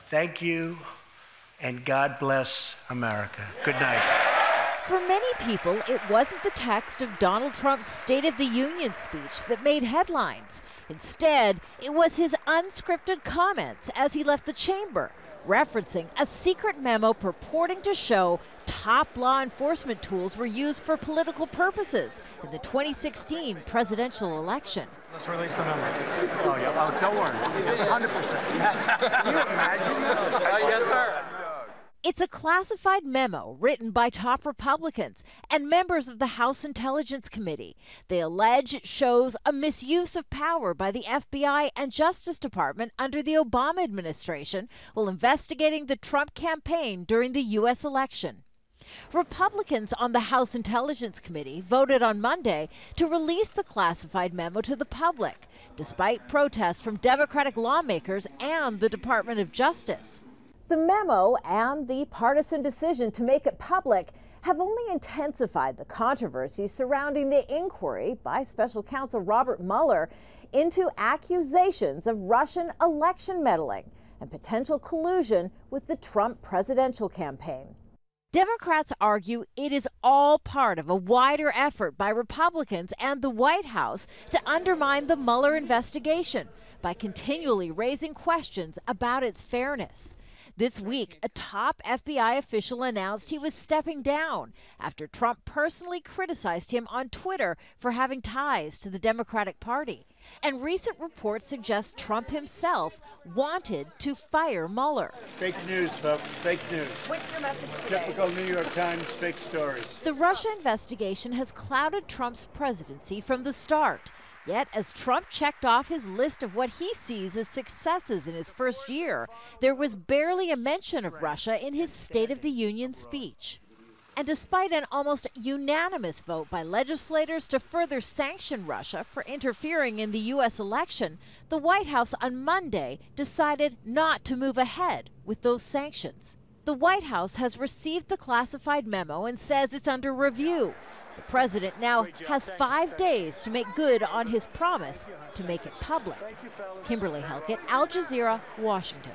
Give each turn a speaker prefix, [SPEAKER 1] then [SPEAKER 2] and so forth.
[SPEAKER 1] Thank you, and God bless America. Good night.
[SPEAKER 2] For many people, it wasn't the text of Donald Trump's State of the Union speech that made headlines. Instead, it was his unscripted comments as he left the chamber, referencing a secret memo purporting to show top law enforcement tools were used for political purposes in the 2016 presidential election.
[SPEAKER 3] Let's release the memo. Oh, yeah. Oh, don't worry. 100%. Can you imagine that?
[SPEAKER 4] Yes, sir.
[SPEAKER 2] It's a classified memo written by top Republicans and members of the House Intelligence Committee. They allege it shows a misuse of power by the FBI and Justice Department under the Obama administration while investigating the Trump campaign during the U.S. election. Republicans on the House Intelligence Committee voted on Monday to release the classified memo to the public, despite protests from Democratic lawmakers and the Department of Justice. The memo and the partisan decision to make it public have only intensified the controversy surrounding the inquiry by Special Counsel Robert Mueller into accusations of Russian election meddling and potential collusion with the Trump presidential campaign. Democrats argue it is all part of a wider effort by Republicans and the White House to undermine the Mueller investigation by continually raising questions about its fairness. This week, a top FBI official announced he was stepping down after Trump personally criticized him on Twitter for having ties to the Democratic Party. And recent reports suggest Trump himself wanted to fire Mueller.
[SPEAKER 5] Fake news, folks. Fake news.
[SPEAKER 2] What's your message today?
[SPEAKER 5] Typical New York Times fake stories.
[SPEAKER 2] The Russia investigation has clouded Trump's presidency from the start. Yet, as Trump checked off his list of what he sees as successes in his first year, there was barely a mention of Russia in his State of the Union speech. And despite an almost unanimous vote by legislators to further sanction Russia for interfering in the U.S. election, the White House on Monday decided not to move ahead with those sanctions. The White House has received the classified memo and says it's under review. The president now has 5 days to make good on his promise to make it public. Kimberly Halkett, Al Jazeera, Washington.